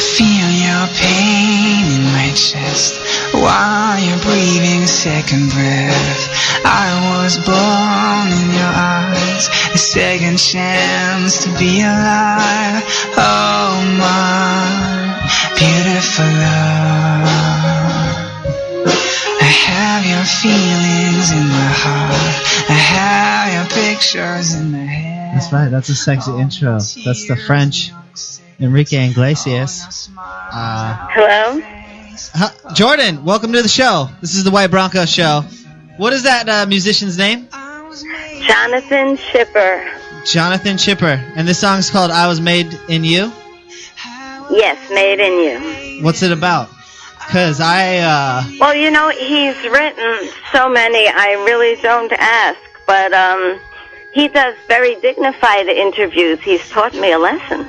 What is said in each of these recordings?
feel your pain in my chest while you're breathing a second breath. I was born in your eyes, a second chance to be alive. Oh my beautiful love, I have your feelings in my heart, I have your pictures in my head. That's right, that's a sexy intro. That's the French Enrique Iglesias. Hello? Jordan, welcome to the show. This is the White Bronco Show. What is that musician's name? Jonathan Schipper. Jonathan Schipper. And this song's called I Was Made in You? Yes, Made in You. What's it about? Because Well, you know, he's written so many, I really don't ask. But he does very dignified interviews. He's taught me a lesson.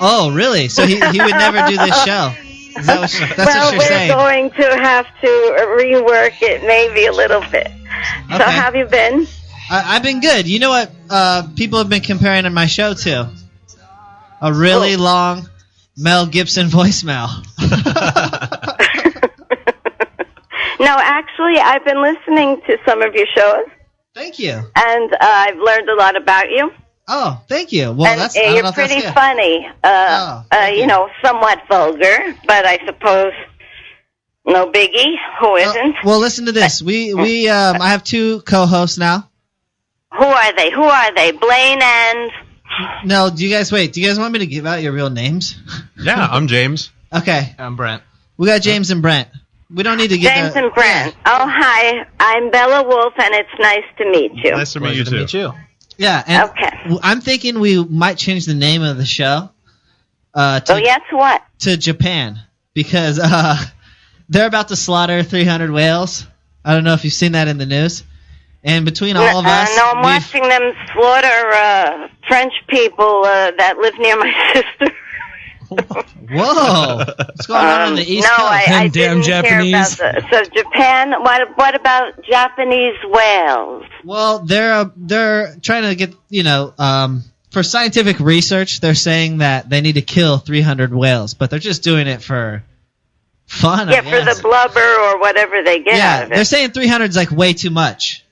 Oh, really? So he would never do this show? Is that what what you're saying? Well, we're going to have to rework it maybe a little bit. Okay. So how have you been? I've been good. You know what people have been comparing to my show to? A really long Mel Gibson voicemail. No, actually, I've been listening to some of your shows. Thank you. And I've learned a lot about you. Oh, thank you. Well, and you're pretty funny. You know, somewhat vulgar, but I suppose no biggie. Who isn't? Well, listen to this. I have two co-hosts now. Who are they? Blaine and... No, do you guys want me to give out your real names? Yeah, I'm James. Okay. I'm Brent. We got James and Brent. We don't need to get James and Brent. Yeah. Oh, hi. I'm Bela Wolfe, and it's nice to meet you. Nice to meet you, too. Yeah, and I'm thinking we might change the name of the show. To what? To Japan, because they're about to slaughter 300 whales. I don't know if you've seen that in the news. And between all of us... No, I'm watching them slaughter French people that live near my sister. Whoa! What's going on the East Coast? I didn't Japanese. Hear about so Japan, what about Japanese whales? Well, they're trying to get, for scientific research, they're saying that they need to kill 300 whales, but they're just doing it for fun, Yeah, for the blubber or whatever they get out of it. They're saying 300 is like way too much,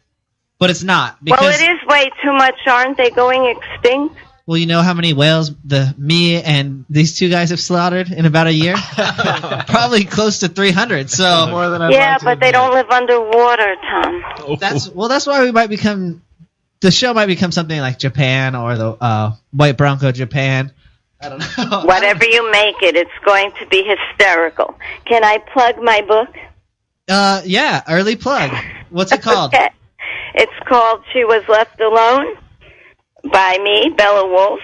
but it's not. Well, it is way too much. Aren't they going extinct? Well, you know how many whales me and these two guys have slaughtered in about a year? Probably close to 300. So more than but they don't live underwater, Tom. That's why the show might become something like Japan or the White Bronco Japan. I don't know. Whatever you make it, it's going to be hysterical. Can I plug my book? Yeah, early plug. What's it called? Okay. It's called She Was Left Alone, by me, Bela Wolfe,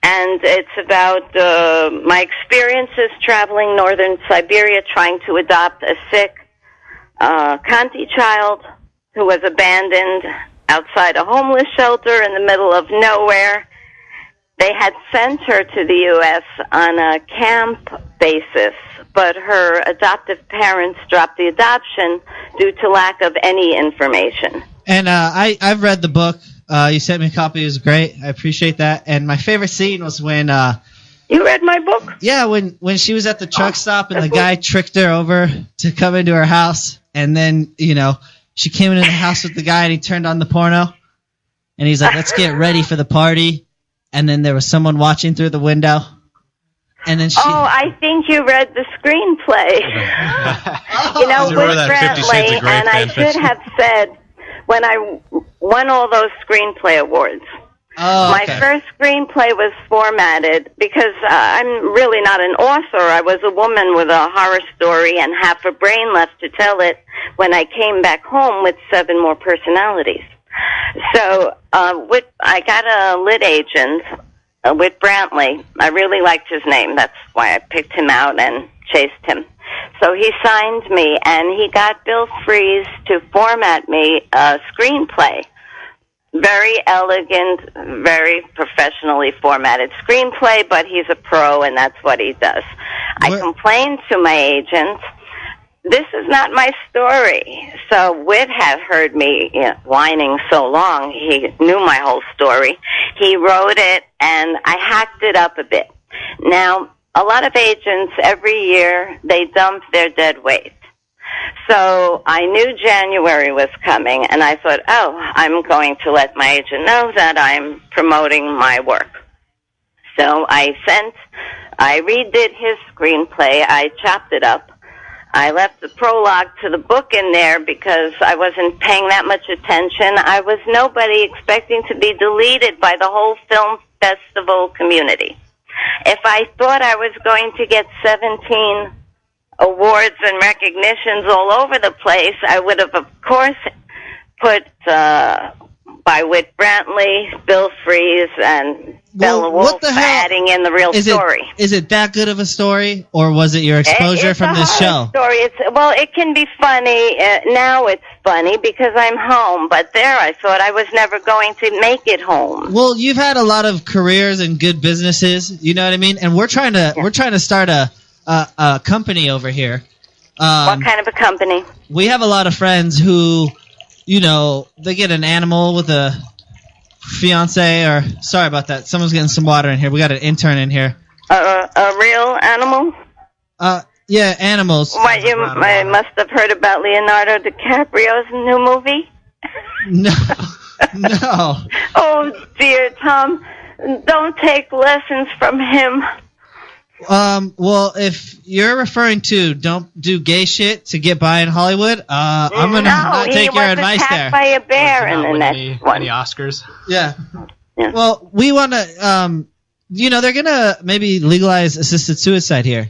and it's about my experiences traveling northern Siberia trying to adopt a sick Kanti child who was abandoned outside a homeless shelter in the middle of nowhere. They had sent her to the U.S. on a camp basis, but her adoptive parents dropped the adoption due to lack of any information. And I've read the book. You sent me a copy. It was great. I appreciate that. And my favorite scene was when... you read my book? Yeah, when she was at the truck stop and the guy tricked her over to come into her house. And then, she came into the house with the guy and he turned on the porno. And he's like, let's get ready for the party. And then there was someone watching through the window. And then she... Oh, I think you read the screenplay. With Brantley. And I should have said... when I won all those screenplay awards. My first screenplay was formatted because I'm really not an author. I was a woman with a horror story and half a brain left to tell it when I came back home with 7 more personalities. So I got a lit agent with Brantley. I really liked his name. That's why I picked him out and chased him. So he signed me, and he got Bill Fries to format me a screenplay. Very elegant, very professionally formatted screenplay, but he's a pro, and that's what he does. I complained to my agent, this is not my story. So Whit had heard me whining so long, he knew my whole story. He wrote it, and I hacked it up a bit. Now, a lot of agents, every year, they dump their dead weight. So I knew January was coming, and I thought, I'm going to let my agent know that I'm promoting my work. So I redid his screenplay. I chopped it up. I left the prologue to the book in there because I wasn't paying that much attention. I was nobody expecting to be deleted by the whole film festival community. If I thought I was going to get 17 awards and recognitions all over the place, I would have, of course, put by Whit Brantley, Bill Fries, and Bela Wolfe adding in the real story. Is it that good of a story, or was it your exposure from this show? Story. It can be funny. Now it's funny because I'm home, but there I thought I was never going to make it home. Well, you've had a lot of careers and good businesses, you know what I mean? And we're trying to start a company over here. What kind of a company? We have a lot of friends who, you know, they get an animal with a fiance, or sorry about that. Someone's getting some water in here. We got an intern in here. A real animal? Yeah, animals. What, I must have heard about Leonardo DiCaprio's new movie? No. Oh, dear, Tom. Don't take lessons from him. Well, if you're referring to don't do gay shit to get by in Hollywood, I'm gonna not take your advice there. He was attacked by a bear in the next one. Any Oscars? Yeah. Well, we want to, you know, they're gonna maybe legalize assisted suicide here,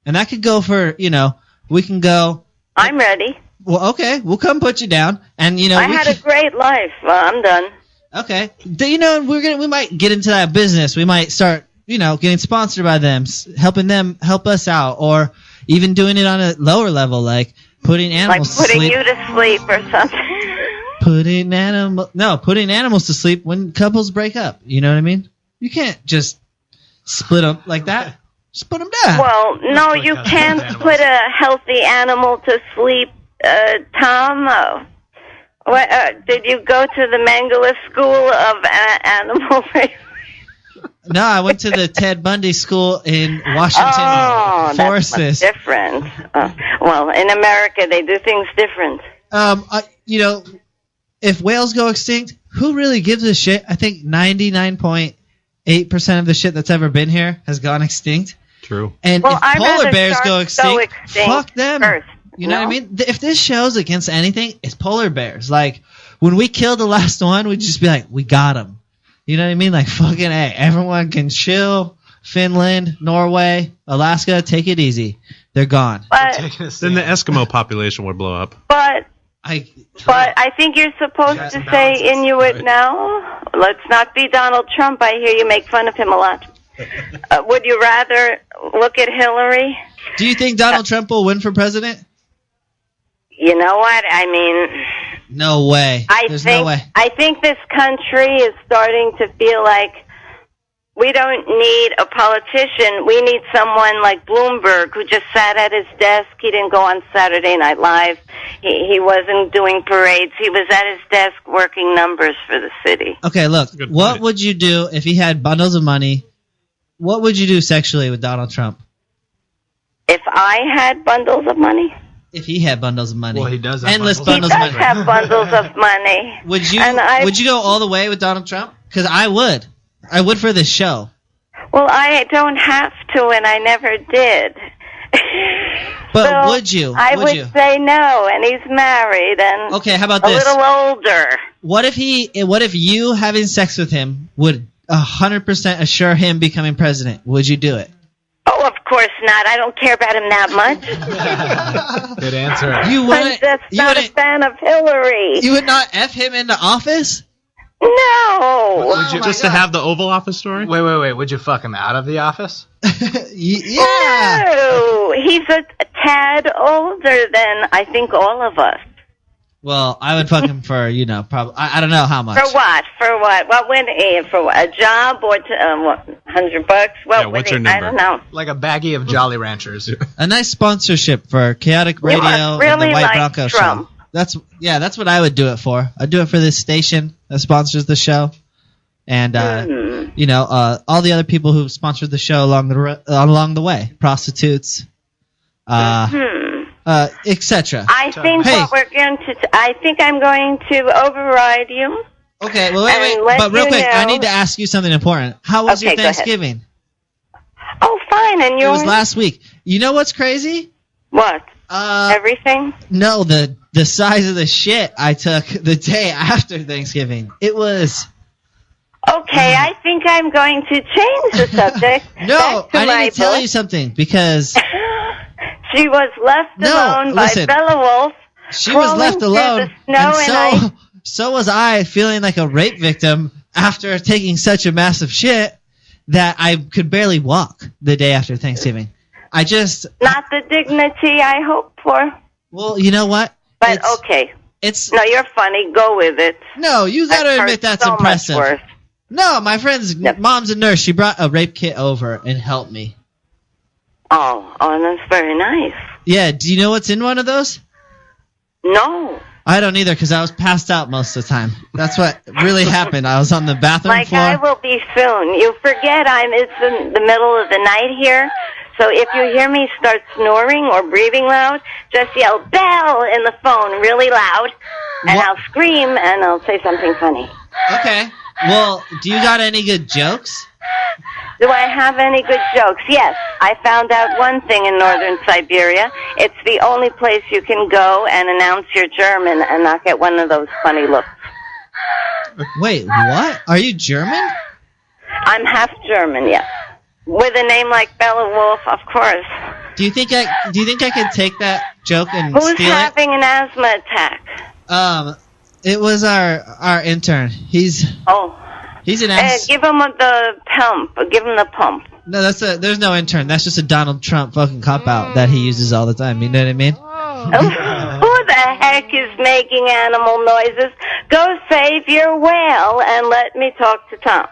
and that could go for, you know, we can go. I'm ready. Well, okay, we'll come put you down, and you know, I had a great life. I'm done. Okay, you know, we might get into that business. We might start, you know, getting sponsored by them, helping them help us out, or even doing it on a lower level, like putting animals to sleep. Like putting you to sleep or something. Putting animals to sleep when couples break up. You know what I mean? You can't just split them like that. Just put them down. Well, no, you can't put a healthy animal to sleep, Tom. Did you go to the Mangala School of Animal Raising? No, I went to the Ted Bundy School in Washington. That's much different. Well, in America, they do things different. You know, if whales go extinct, who really gives a shit? I think 99.8% of the shit that's ever been here has gone extinct. True. And if polar bears go extinct, fuck them. First. You know what I mean? If this show's against anything, it's polar bears. Like, when we kill the last one, we'd just be like, we got him. You know what I mean? Like, fucking A. Everyone can chill. Finland, Norway, Alaska, take it easy. They're gone. Then the Eskimo population would blow up. But I think you're supposed to say Inuit now. Let's not be Donald Trump. I hear you make fun of him a lot. Would you rather look at Hillary? Do you think Donald Trump will win for president? You know what? I mean... No way. No way. I think this country is starting to feel like we don't need a politician. We need someone like Bloomberg who just sat at his desk. He didn't go on Saturday Night Live. He wasn't doing parades. He was at his desk working numbers for the city. Okay, look. What would you do if he had bundles of money? What would you do sexually with Donald Trump? If I had bundles of money? If he had bundles of money. Well, he does have endless bundles of money. He does have bundles of money. Would you go all the way with Donald Trump? Because I would. I would for this show. Well, I don't have to, and I never did. But so would you? I would say no, and he's married and okay, how about this? A little older. What if you having sex with him would 100% assure him becoming president? Would you do it? Oh, of course not. I don't care about him that much. Good answer. I'm just not a fan of Hillary. You would not F him into office? No. Would you just to have the Oval Office story? Wait. Would you fuck him out of the office? Yeah. No. He's a tad older than I think all of us. Well, I would fuck him for, probably, I don't know how much. For what? What would for what? A job or $100? What's your number? I don't know. Like a baggie of Jolly Ranchers. A nice sponsorship for Chaotic Radio and the White Bronco Show. That's what I would do it for. I'd do it for this station that sponsors the show. And, all the other people who sponsored the show along the way, prostitutes, etc. I think I think I'm going to override you. Okay, well, wait. But real quick, I need to ask you something important. How was your Thanksgiving? Oh, fine, and yours? It was last week. You know what's crazy? What? Everything? No, the size of the shit I took the day after Thanksgiving. It was... Okay, I think I'm going to change the subject. No, I need to tell you something, because... She was left alone by Bela Wolfe. She was left alone, and so was I, feeling like a rape victim after taking such a massive shit that I could barely walk the day after Thanksgiving. Not the dignity I hoped for. Well, you know what? But okay. No, you're funny. Go with it. No, you got to admit that's so impressive. Much worse. No, my friend's mom's a nurse. She brought a rape kit over and helped me. Oh, that's very nice. Yeah, do you know what's in one of those? No. I don't either, because I was passed out most of the time. That's what really happened. I was on the bathroom floor. I will be soon. You forget it's in the middle of the night here. So if you hear me start snoring or breathing loud, just yell "Bell" in the phone really loud, and I'll scream and I'll say something funny. Okay. Well, do you got any good jokes? Do I have any good jokes? Yes. I found out one thing in northern Siberia. It's the only place you can go and announce you're German and not get one of those funny looks. Wait, what? Are you German? I'm half German, yes. With a name like Bela Wolfe, of course. Do you think I could take that joke and steal it? Who's having an asthma attack? It was our intern. He's an asthma. Give him the pump. Give him the pump. No, there's no intern. That's just a Donald Trump fucking cop-out that he uses all the time. You know what I mean? Who the heck is making animal noises? Go save your whale and let me talk to Tom.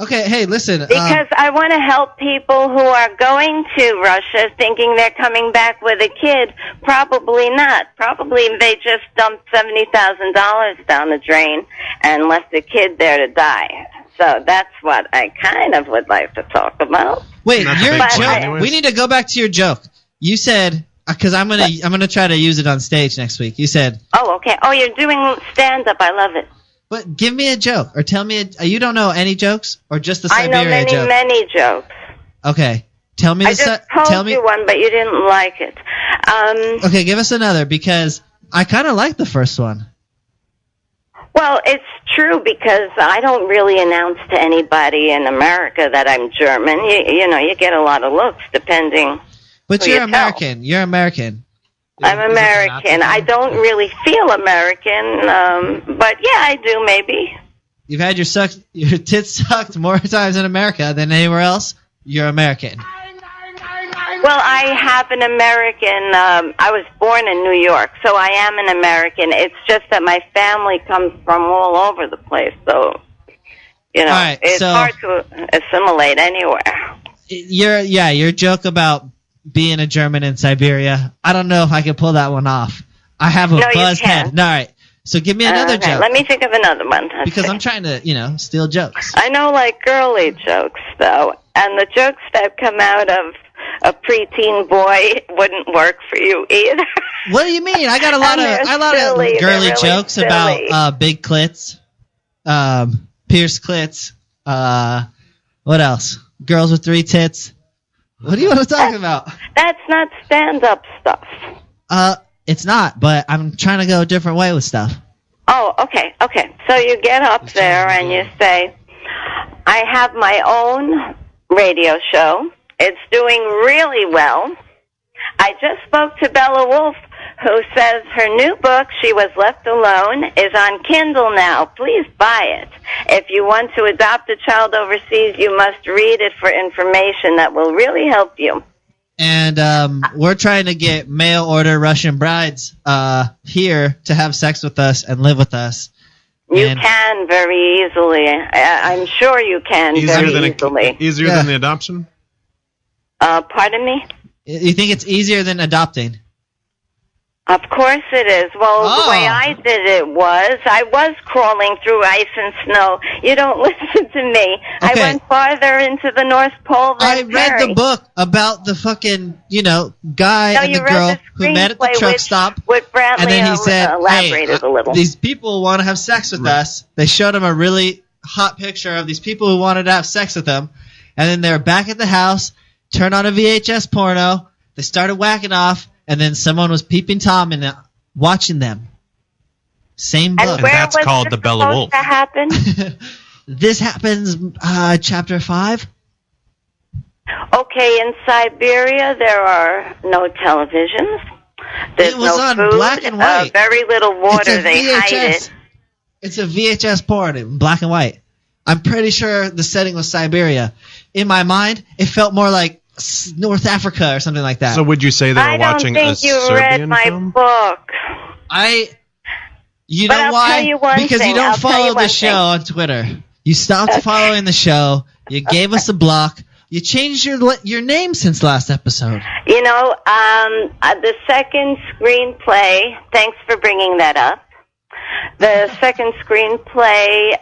Okay, hey, listen. Because I want to help people who are going to Russia thinking they're coming back with a kid. Probably not. Probably they just dumped $70,000 down the drain and left the kid there to die. So that's what I kind of would like to talk about. Wait, your joke. We need to go back to your joke. You said, because I'm gonna try to use it on stage next week. You said. Oh, okay. Oh, you're doing stand-up. I love it. But give me a joke, or tell me you don't know any jokes, or just the Siberia joke? I know many jokes. Okay, tell me. I just told you one, but you didn't like it. Okay, give us another, because I kind of like the first one. Well, it's true, because I don't really announce to anybody in America that I'm German. You get a lot of looks depending. But you're American. You're American. I'm American. I don't really feel American, but yeah, I do maybe. You've had your tits sucked more times in America than anywhere else. You're American. Well, I have an American. I was born in New York, so I am an American. It's just that my family comes from all over the place, so it's hard to assimilate anywhere. Your joke about being a German in Siberia, I don't know if I can pull that one off. I have a buzzed head. No, all right. So give me another joke. Let me think of another one. Because I'm trying to, steal jokes. I know, girly jokes, though. And the jokes that come out of a preteen boy wouldn't work for you either. What do you mean? I got a lot of girly jokes silly. About big clits, pierced clits, what else? Girls with 3 tits. What do you want to talk about? That's not stand-up stuff. It's not, but I'm trying to go a different way with stuff. Oh, okay. So you get up there and you say, I have my own radio show. It's doing really well. I just spoke to Bela Wolfe, who says her new book, She Was Left Alone, is on Kindle now. Please buy it. If you want to adopt a child overseas, you must read it for information that will really help you. And we're trying to get mail-order Russian brides here to have sex with us and live with us. You can very easily. I'm sure you can very easily. Easier than the adoption? Pardon me? You think it's easier than adopting? Of course it is. Well, the way I did it was, I was crawling through ice and snow. You don't listen to me. Okay. I went farther into the North Pole than I read the book about the fucking, guy and the girl who met at the truck stop. And then he said, elaborated a little. These people want to have sex with us. They showed him a really hot picture of these people who wanted to have sex with him. And then they were back at the house, turned on a VHS porno. They started whacking off. And then someone was peeping Tom and watching them. Same book. And that's called the Bela Wolfe. To happen? This happens chapter 5. Okay, in Siberia there are no televisions. There's it was no on food, black and white. Very little water. They hide it. It's a VHS porn in black and white. I'm pretty sure the setting was Siberia. In my mind, it felt more like North Africa or something like that. So would you say they were watching a Serbian film? I don't think you read my book. You know why? Because you don't follow the show on Twitter. You stopped following the show. You gave us a block. You changed your name since last episode. The second screenplay, thanks for bringing that up. The second screenplay,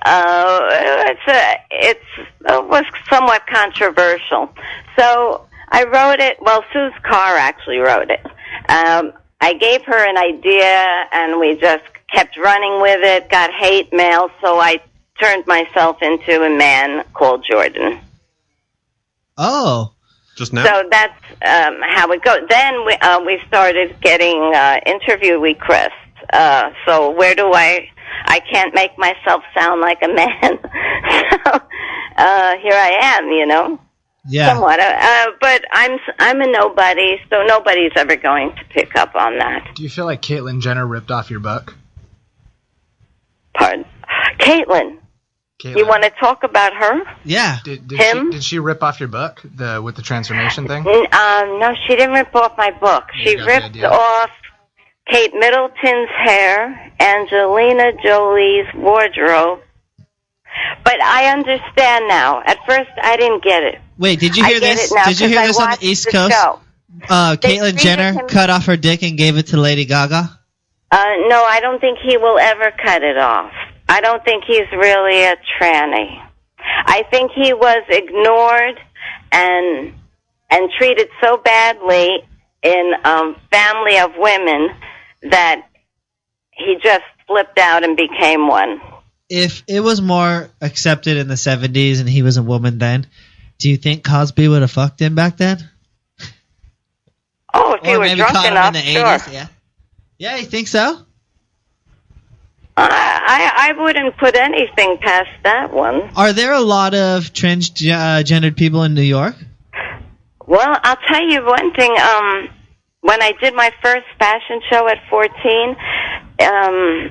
it was somewhat controversial. So I wrote it. Well, Sue's Carr actually wrote it. I gave her an idea, and we just kept running with it. Got hate mail, so I turned myself into a man called Jordan. Oh, just now. So that's how it goes. Then we started getting interview requests. So where do I can't make myself sound like a man. So here I am, Yeah. Somewhat. But I'm a nobody, so nobody's ever going to pick up on that. Do you feel like Caitlyn Jenner ripped off your book? Pardon? Caitlyn. You want to talk about her? Yeah. Did she rip off your book with the transformation thing? No, she didn't rip off my book. She ripped off Kate Middleton's hair, Angelina Jolie's wardrobe. But I understand now. At first, I didn't get it. Wait, did you hear this? Did you hear this on the East Coast? Caitlyn Jenner cut off her dick and gave it to Lady Gaga? No, I don't think he will ever cut it off. I don't think he's really a tranny. I think he was ignored and treated so badly in a family of women that he just flipped out and became one. If it was more accepted in the 70s and he was a woman then, do you think Cosby would have fucked him back then? Oh, if he were drunk enough, in the sure. 80s, yeah. Yeah, you think so? I wouldn't put anything past that one. Are there a lot of transgendered people in New York? Well, I'll tell you one thing. When I did my first fashion show at 14, I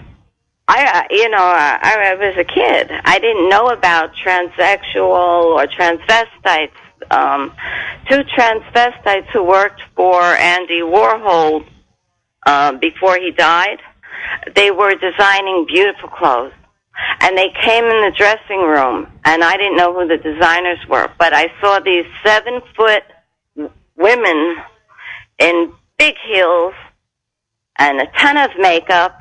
was a kid. I didn't know about transsexual or transvestites. Two transvestites who worked for Andy Warhol before he died, they were designing beautiful clothes. And they came in the dressing room, and I didn't know who the designers were, but I saw these 7-foot women in big heels and a ton of makeup,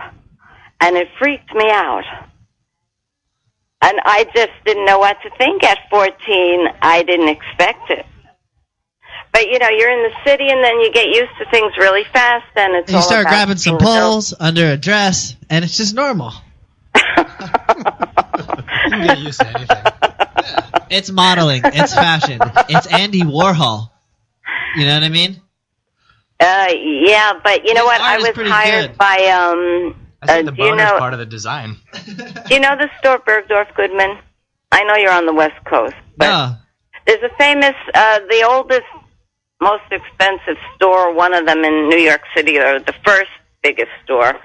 and it freaked me out. And I just didn't know what to think at 14. I didn't expect it. But, you're in the city, and then you get used to things really fast, and it's all you start about grabbing some poles under a dress, and it's just normal. You can get used to anything. It's modeling. It's fashion. It's Andy Warhol. You know what I mean? Yeah, but you know what? I was hired by... I think the bone is part of the design. Do you know the store Bergdorf Goodman? I know you're on the West Coast. But there's a famous, the oldest, most expensive store, one of them in New York City, or the first biggest store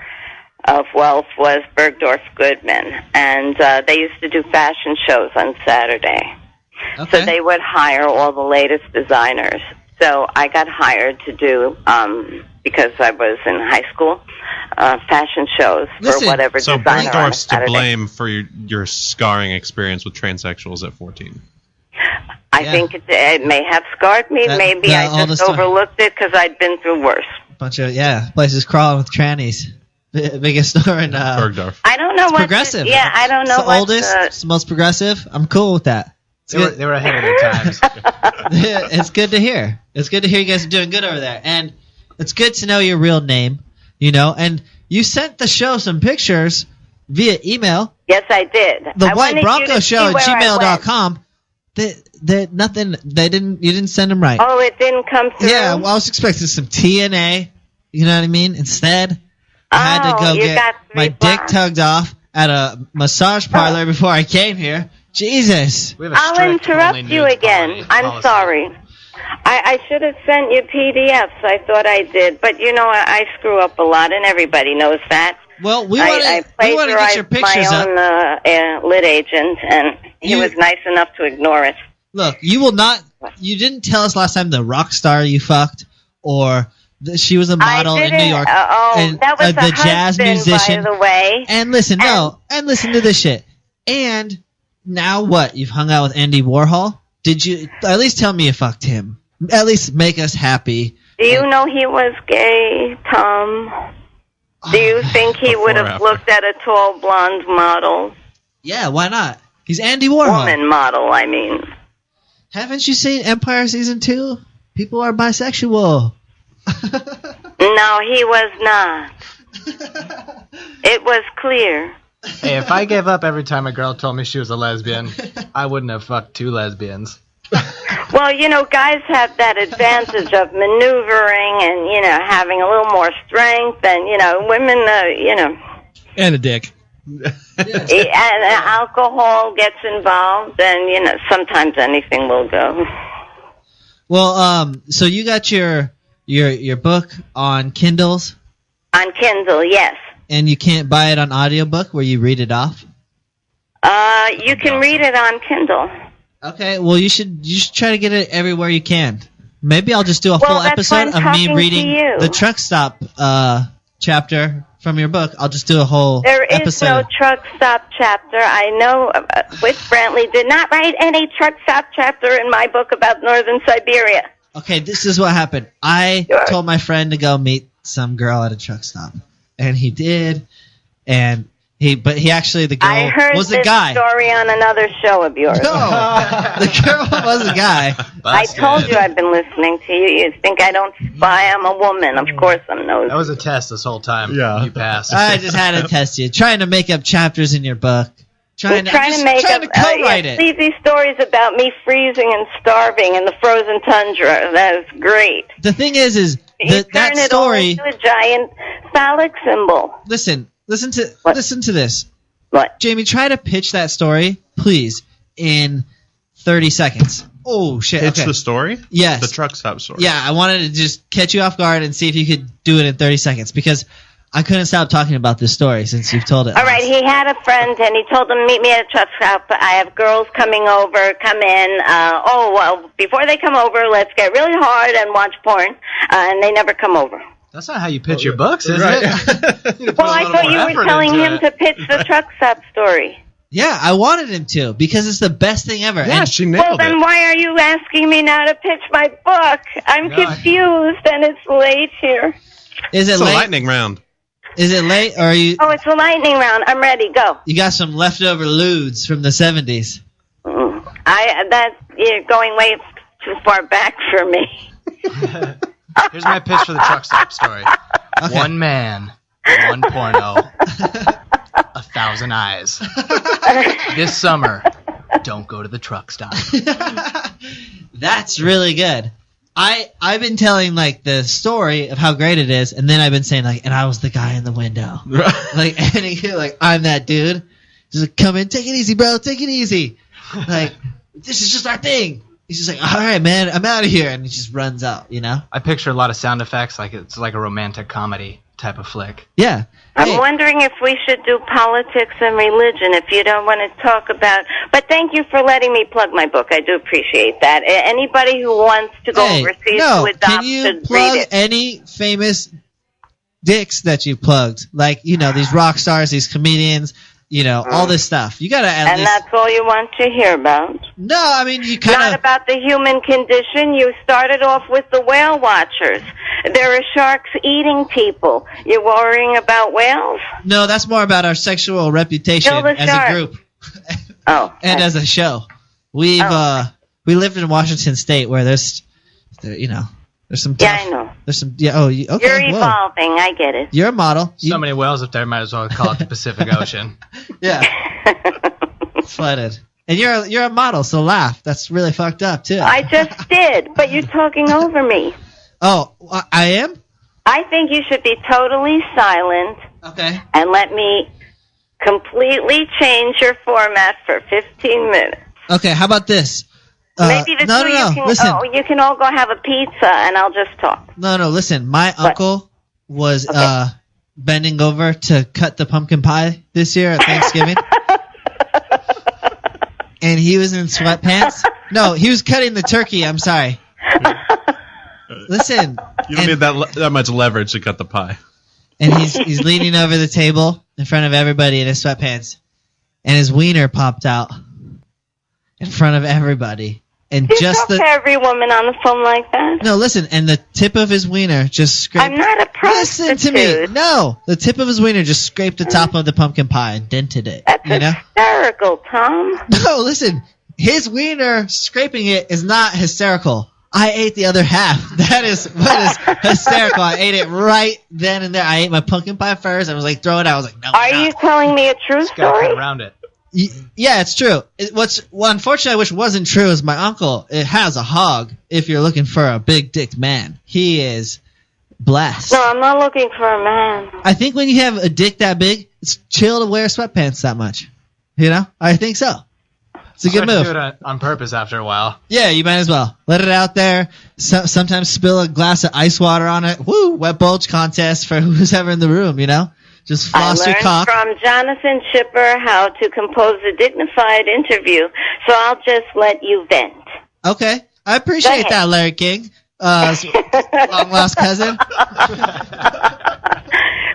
of wealth was Bergdorf Goodman. And they used to do fashion shows on Saturday. Okay. So they would hire all the latest designers. So I got hired to do, because I was in high school, fashion shows for whatever designer. So Bergdorf's to blame for your scarring experience with transsexuals at 14. I think it may have scarred me. Maybe I just overlooked it because I'd been through worse. Bunch of places crawling with trannies. Biggest store in Bergdorf. I don't know it's what. progressive. I don't know it's the oldest. It's the most progressive. I'm cool with that. They were ahead of their times. It's good to hear. It's good to hear you guys are doing good over there, and it's good to know your real name. And you sent the show some pictures via email. Yes, I did. The White Bronco Show at gmail.com. Nothing. You didn't send them right. Oh, it didn't come through. Yeah, well, I was expecting some TNA. You know what I mean? Instead, I had to go get my dick tugged off at a massage parlor before I came here. Jesus. I'll interrupt you again. I'm sorry. I should have sent you PDFs. I thought I did, but I screw up a lot, and everybody knows that. Well, we want to get your pictures up. I plagiarized my own lit agent, and he was nice enough to ignore it. Look, you will not. You didn't tell us last time the rock star you fucked, or she was a model in New York. And that was the jazz musician. By the way. And listen, listen to this shit. And now what? You've hung out with Andy Warhol? Did you at least tell me you fucked him? At least make us happy. Do you know he was gay, Tom? Do you think he would have looked at a tall blonde model? Yeah, why not? He's Andy Warhol. Woman model, I mean. Haven't you seen Empire Season 2? People are bisexual. No, he was not. It was clear. Hey, if I gave up every time a girl told me she was a lesbian, I wouldn't have fucked 2 lesbians. Well, guys have that advantage of maneuvering and, having a little more strength and, women, And a dick. And alcohol gets involved and, sometimes anything will go. Well, so you got your book on Kindles? On Kindle, yes. And you can't buy it on audiobook where you read it off? You can read it on Kindle. Okay, well you should try to get it everywhere you can. Maybe I'll just do a full episode of me reading the truck stop chapter from your book. I'll just do a whole episode. There is no truck stop chapter. I know Whit Brantley did not write any truck stop chapter in my book about northern Siberia. Okay, this is what happened. I told my friend to go meet some girl at a truck stop. And he did, and the girl was a guy. I heard this story on another show of yours. No, the girl was a guy. I told you I've been listening to you. You think I don't spy? I'm a woman. Of course I'm nosy. That was a test this whole time. Yeah. You passed. I just had to test you. Trying to make up chapters in your book. Trying to co-write it. See these stories about me freezing and starving in the frozen tundra. That is great. The thing is that story into a giant phallic symbol. Listen to this. What? Jamie, try to pitch that story, please, in 30 seconds. Oh shit! Pitch the story? Yes. The truck stop story. Yeah, I wanted to just catch you off guard and see if you could do it in 30 seconds because I couldn't stop talking about this story since you've told it. All right, he had a friend, and he told him, meet me at a truck stop. I have girls coming over, come in. Before they come over, let's get really hard and watch porn. And they never come over. That's not how you pitch your books, is it? Well, I thought you were telling him to pitch the truck stop story. Yeah, I wanted him to, because it's the best thing ever. Yeah, she nailed it. Well, then why are you asking me now to pitch my book? I'm confused, and it's late here. Is it late? It's a lightning round. Is it late, or are you... Oh, it's a lightning round. I'm ready. Go. You got some leftover lewds from the 70s. You're going way too far back for me. Here's my pitch for the truck stop story. Okay. 1 man, 1 porno, 1,000 eyes. This summer, don't go to the truck stop. That's really good. I've been telling the story of how great it is, and then I've been saying and I was the guy in the window, and I'm that dude. Just come in, take it easy, bro, take it easy. This is just our thing. He's just all right, man, I'm out of here, and he just runs out. I picture a lot of sound effects, it's like a romantic comedy type of flick. Yeah. I'm wondering if we should do politics and religion, if you don't want to talk about... But thank you for letting me plug my book. I do appreciate that. Anybody who wants to go overseas to adopt can you plug any famous dicks that you plugged? These rock stars, these comedians. all this stuff. You gotta at least. And that's all you want to hear about? No, I mean you kind of. Not about the human condition. You started off with the whale watchers. There are sharks eating people. You're worrying about whales? No, that's more about our sexual reputation as a group. And as a show. We lived in Washington State where there's some tough, I know. There's some okay. You're evolving, I get it. You're a model. So many whales up there, might as well call it the Pacific Ocean. Yeah. Flooded. And you're a model, so laugh. That's really fucked up too. I just did, but you're talking over me. Oh, I am? I think you should be totally silent. Okay. And let me completely change your format for 15 minutes. Okay, how about this? Maybe you can all go have a pizza and I'll just talk. No, listen. My uncle was bending over to cut the pumpkin pie this year at Thanksgiving. And he was in sweatpants. No, he was cutting the turkey. I'm sorry. Listen. You don't need that much leverage to cut the pie. And he's leaning over the table in front of everybody in his sweatpants. And his wiener popped out in front of everybody. And you talk to every woman on the phone like that? No, listen, and the tip of his wiener just scraped... I'm not a prostitute. Listen to me. No, the tip of his wiener just scraped the top of the pumpkin pie and dented it. That's hysterical, Tom. No, listen, his wiener scraping it is not hysterical. I ate the other half. That is what is hysterical. I ate it right then and there. I ate my pumpkin pie first. I was like, throw it out. I was like, no. Are you telling me a true story? Around it. Yeah, it's true. Unfortunately, which wasn't true, is my uncle. It has a hog. If you're looking for a big dick man, he is blessed. No, I'm not looking for a man. I think when you have a dick that big, it's chill to wear sweatpants that much. I think so. It's a good move. Do it on purpose after a while. Yeah, you might as well let it out there. Sometimes spill a glass of ice water on it. Woo! Wet bulge contest for who's ever in the room. Just floss your cock. I learned from Jonathan Chipper how to compose a dignified interview, so I'll just let you vent. Okay. I appreciate that, Larry King. Long-lost cousin.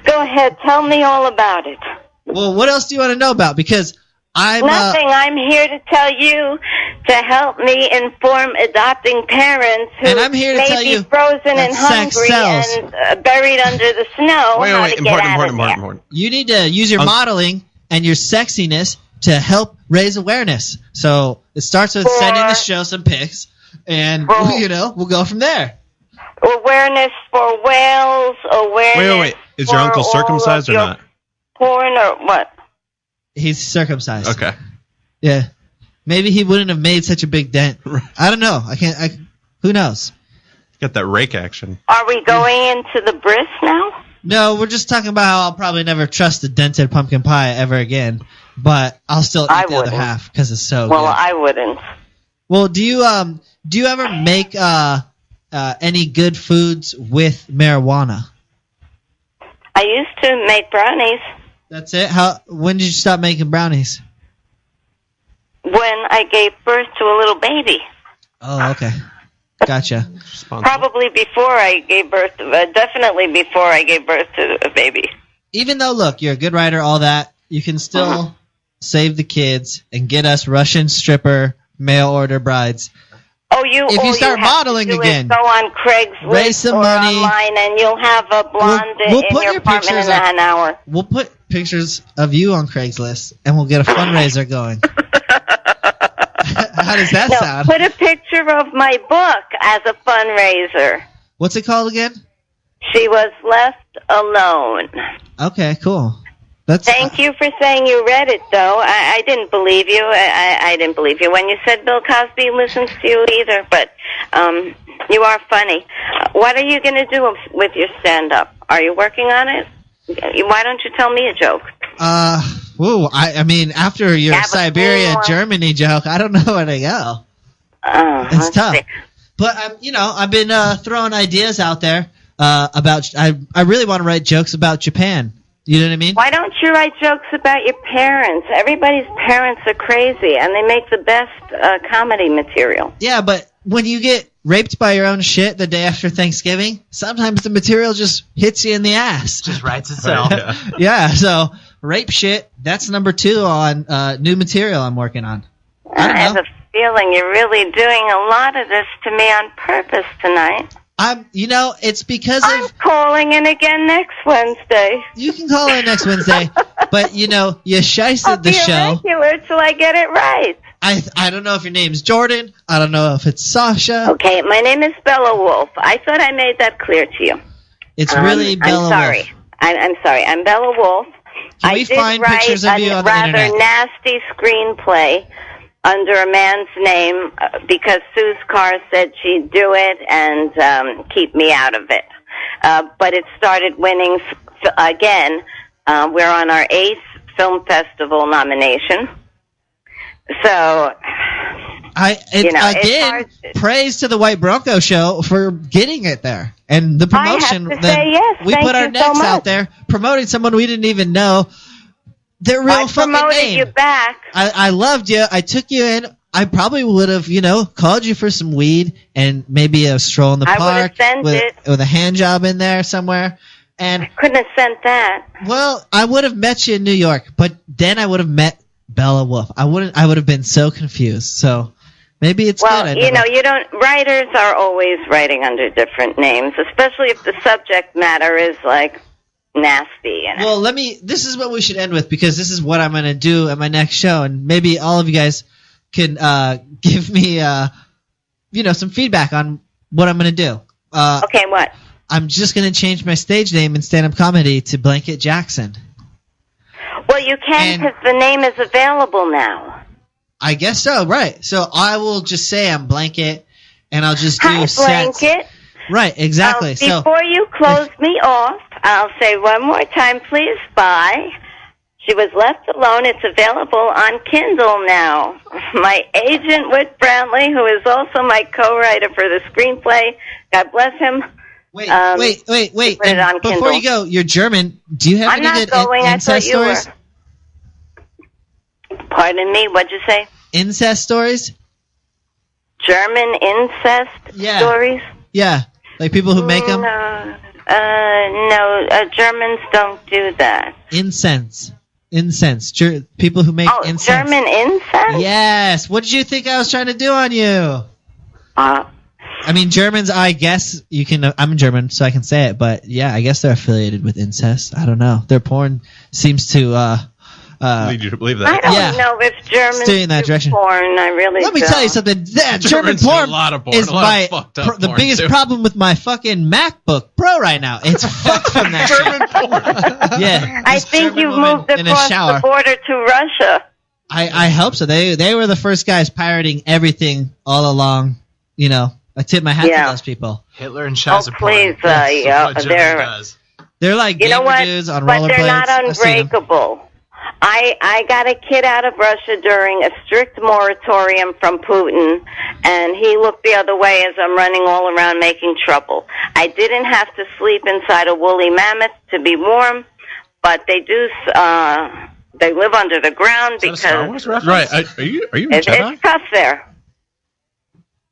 Go ahead. Tell me all about it. Well, what else do you want to know about? Because Nothing. I'm here to tell you to help me inform adopting parents who and I'm here to tell you frozen and hungry and buried under the snow. Wait, important. You need to use your modeling and your sexiness to help raise awareness. So it starts with sending the show some pics, and we'll go from there. Awareness for whales. Awareness. Wait. Is your uncle circumcised or not? Porn or what? He's circumcised. Okay. Yeah. Maybe he wouldn't have made such a big dent. I don't know. Who knows? Got that rake action. Are we going into the bris now? No, we're just talking about how I'll probably never trust a dented pumpkin pie ever again. But I'll still eat the other half because it's so good. Well, I wouldn't. Well, do you ever make any good foods with marijuana? I used to make brownies. That's it? When did you stop making brownies? When I gave birth to a little baby. Oh, okay. Gotcha. Probably before I gave birth, definitely before I gave birth to a baby. Even though, look, you're a good writer, all that, you can still save the kids and get us Russian stripper mail order brides. If you start modeling again, go on Craigslist raise some money online, and you'll have a blonde in your apartment in an hour. We'll put pictures of you on Craigslist, and we'll get a fundraiser going. How does that sound? Put a picture of my book as a fundraiser. What's it called again? She Was Left Alone. Okay, cool. Thank you for saying you read it, though. I didn't believe you. I didn't believe you when you said Bill Cosby listens to you either, but you are funny. What are you going to do with your stand-up? Are you working on it? Why don't you tell me a joke? I mean, after your Siberia, Germany joke, I don't know where to go. It's tough. But, I've been throwing ideas out there about... I really want to write jokes about Japan. You know what I mean? Why don't you write jokes about your parents? Everybody's parents are crazy, and they make the best comedy material. Yeah, but when you get raped by your own shit the day after Thanksgiving, sometimes the material just hits you in the ass. Just writes itself. Yeah, so rape shit. That's number 2 on new material I'm working on. I have a feeling you're really doing a lot of this to me on purpose tonight. It's because I'm calling in again next Wednesday. You can call in next Wednesday, but you shysted the show. I'll be a regular till I get it right. I don't know if your name's Jordan. I don't know if it's Sasha. Okay, my name is Bela Wolfe. I thought I made that clear to you. It's really Bela Wolfe. I'm sorry. I'm sorry. I'm Bela Wolfe. Can we find pictures of you on the internet? I did write a rather nasty screenplay under a man's name because Sue's car said she'd do it and keep me out of it. But it started winning again. We're on our 8th film festival nomination. So, praise to the White Bronco Show for getting it there. And the promotion. I have to say yes. We put our necks out there promoting someone we didn't even know. Their real fucking name. I promoted you back. I loved you. I took you in. I probably would have, called you for some weed and maybe a stroll in the park with a hand job in there somewhere. And I couldn't have sent that. Well, I would have met you in New York, but then I would have met Bela Wolfe. I would have been so confused. So maybe it's good. Well, writers are always writing under different names, especially if the subject matter is like nasty. Well, this is what we should end with because this is what I'm going to do at my next show, and maybe all of you guys can give me some feedback on what I'm going to do. Okay, what? I'm just going to change my stage name in stand-up comedy to Blanket Jackson. Well, you can because the name is available now. I guess so, right. So I will just say I'm Blanket, and I'll just do sets. Blanket. Right, exactly. Before you close me off, I'll say one more time, please. Bye. She was left alone. It's available on Kindle now. My agent, Whit Brantley, who is also my co-writer for the screenplay, God bless him. Wait. Before you go, you're German. Do you have any good incest stories? Pardon me, what'd you say? Incest stories? German incest stories? Yeah, like people who make them? No, Germans don't do that. Incense. People who make incense. German incense? Yes. What did you think I was trying to do on you? I mean, Germans, I guess you can... I'm German, so I can say it, but yeah, I guess they're affiliated with incest. I don't know. Their porn seems to... lead you to believe that. I don't know if Germans do porn. I really Let me tell you something. German porn is the biggest problem with my fucking MacBook Pro right now. It's fucked from that German porn. Yeah. I think you've moved across the border to Russia. I hope so. They were the first guys pirating everything all along. I tip my hat to those people. Hitler and Shazza please. They're like gamer dudes on rollerblades. But they're not unbreakable. I got a kid out of Russia during a strict moratorium from Putin, and he looked the other way as I'm running all around making trouble. I didn't have to sleep inside a woolly mammoth to be warm, but they do. They live under the ground because right. Are you it's tough there.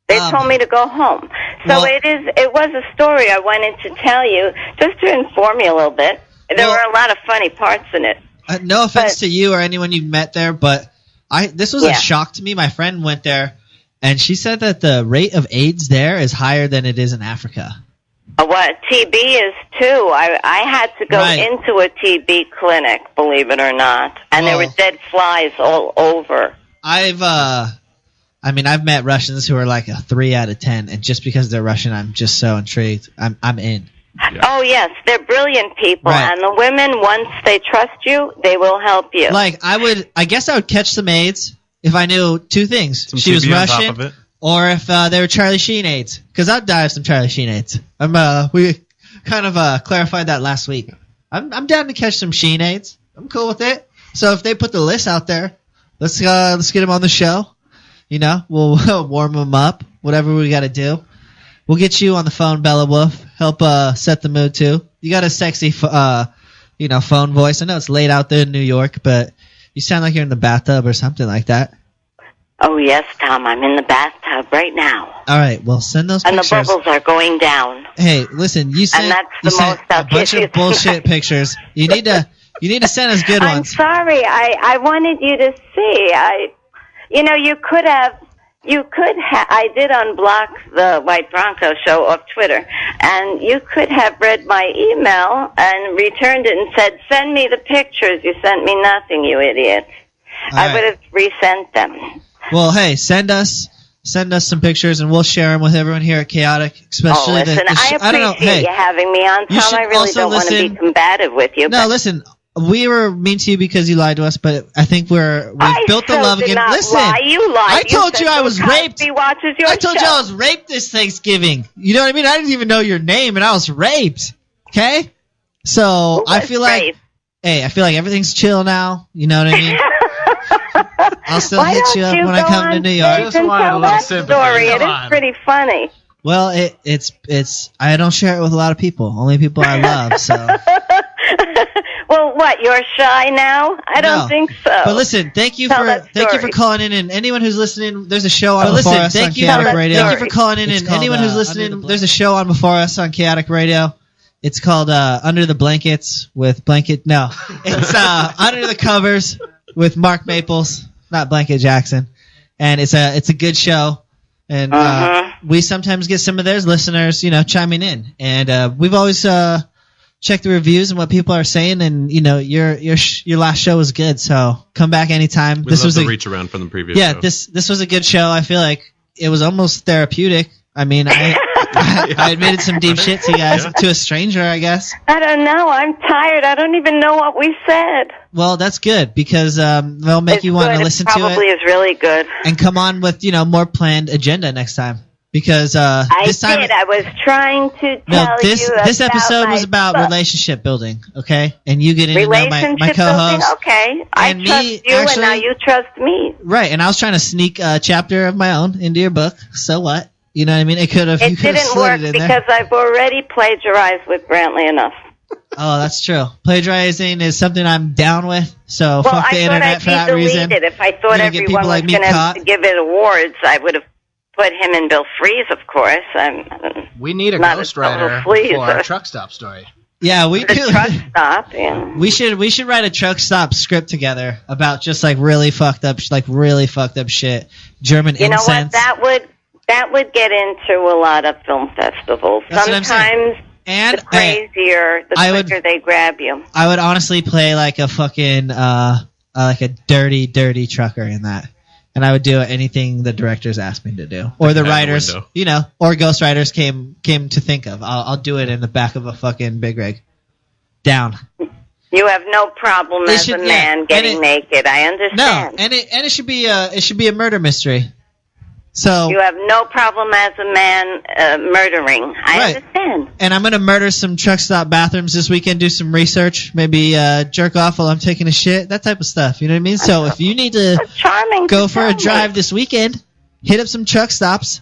They told me to go home. So it was a story I wanted to tell you, just to inform you a little bit. There were a lot of funny parts in it. No offense to you or anyone you've met there, but this was a shock to me. My friend went there, and she said that the rate of AIDS there is higher than it is in Africa. What? TB is too. I had to go into a TB clinic, believe it or not, and there were dead flies all over. I've met Russians who are like a 3 out of 10, and just because they're Russian, I'm just so intrigued. I'm in. Yeah. Oh, yes. They're brilliant people. Right. And the women, once they trust you, they will help you. Like, I guess I would catch some AIDS if I knew 2 things. She was Russian, or if they were Charlie Sheen AIDS. Because I'd die of some Charlie Sheen AIDS. We kind of clarified that last week. I'm down to catch some Sheen AIDS. I'm cool with it. So if they put the list out there, let's get them on the show. We'll warm them up, whatever we got to do. We'll get you on the phone, Bela Wolfe. Help set the mood, too. You got a sexy, phone voice. I know it's late out there in New York, but you sound like you're in the bathtub or something like that. Oh, yes, Tom. I'm in the bathtub right now. All right. Well, send those pictures. And the bubbles are going down. Hey, listen. You sent a bunch of bullshit pictures. You need to You need to send us good I'm ones. sorry. I wanted you to see. I did unblock the White Bronco Show off Twitter, and you could have read my email and returned it and said, send me the pictures. You sent me nothing, you idiot. I would have resent them. Well, hey, send us some pictures, and we'll share them with everyone here at Chaotic. Especially listen, I appreciate you having me on, Tom. I really don't want to be combative with you. No, listen. We were mean to you because you lied to us, but I think we've built the love again. Listen, lie. You lied. I told you I was raped. I told you I was raped this Thanksgiving. You know what I mean? I didn't even know your name, and I was raped. Okay? So I feel like everything's chill now. You know what I mean? I'll still hit you up when I come to New York. I just wanted a little story. It is pretty funny. Well, it's. I don't share it with a lot of people. Only people I love. So. Well, what? You're shy now? I don't think so. But listen, thank you for calling in, and anyone who's listening, there's a show on before us on Chaotic Radio. Thank you for calling in, and anyone who's listening, there's a show on before us on Chaotic Radio. It's called Under the Blankets with Blanket. No, it's Under the Covers with Mark Maples, not Blanket Jackson, and it's a good show. And we sometimes get some of theirs listeners, chiming in, and we've always check the reviews and what people are saying, and your last show was good, so come back anytime. This was the reach around from the previous show. This was a good show. I feel like it was almost therapeutic. I mean, I admitted some deep shit to you guys, to a stranger, I guess. I don't know. I'm tired. I don't even know what we said. Well, that's good, because they'll make you want to listen to it. It probably is really good. And come on with more planned agenda next time. Because this time I was trying to tell you. This episode was about relationship building, okay? And you getting to know my co-host. Okay, I trust you, and now you trust me. Right, and I was trying to sneak a chapter of my own into your book. So what? You know what I mean? It didn't work because I've already plagiarized with Brantley enough. Oh, that's true. Plagiarizing is something I'm down with. So fuck the internet for that reason. If I thought everyone was going to give it awards, I would have put him and Bill Fries, of course. We need a ghostwriter for our truck stop story. Yeah, we do. Truck stop. Yeah. We should write a truck stop script together about just really fucked up shit. German incense. You know what? That would get into a lot of film festivals. That's Sometimes and the crazier, the quicker they grab you. I would honestly play like a fucking like a dirty trucker in that. And I would do anything the directors asked me to do, or the writers, or ghostwriters came to think of. I'll do it in the back of a fucking big rig. Down. You have no problem as a man getting naked. I understand. No, and it should be a murder mystery. So you have no problem as a man murdering. I understand. And I'm gonna murder some truck stop bathrooms this weekend. Do some research. Maybe jerk off while I'm taking a shit. That type of stuff. You know what I mean? So if you need to go for a drive this weekend, hit up some truck stops.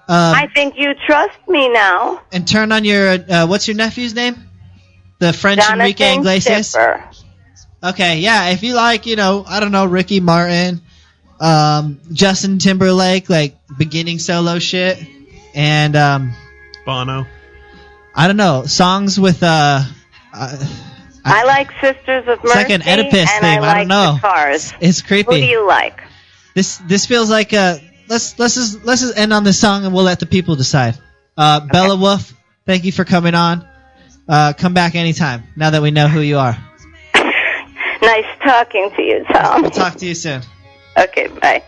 I think you trust me now. And turn on your what's your nephew's name? The French Jonathan Enrique Iglesias. Schiffer. Okay, yeah. If you like, I don't know, Ricky Martin. Justin Timberlake, like beginning solo shit, and Bono. I don't know, songs with I like Sisters of Mercy. It's like an Oedipus and theme. I don't know. The Cars. It's creepy. Who do you like? This feels like let's just end on this song and we'll let the people decide. Bela Wolfe, thank you for coming on. Come back anytime. Now that we know who you are. Nice talking to you, Tom. We'll talk to you soon. Okay, bye.